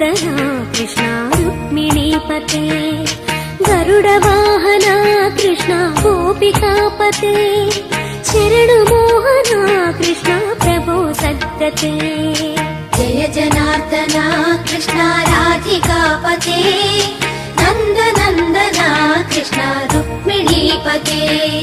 नन्दना कृष्ण रुक्मिणीपते गरुडवाहना कृष्ण गोपिकापते शरणमोहना कृष्ण प्रभो सद्गते जय जनार्दना कृष्ण राधिकापते नन्दनन्दना कृष्ण रुक्मिणीपते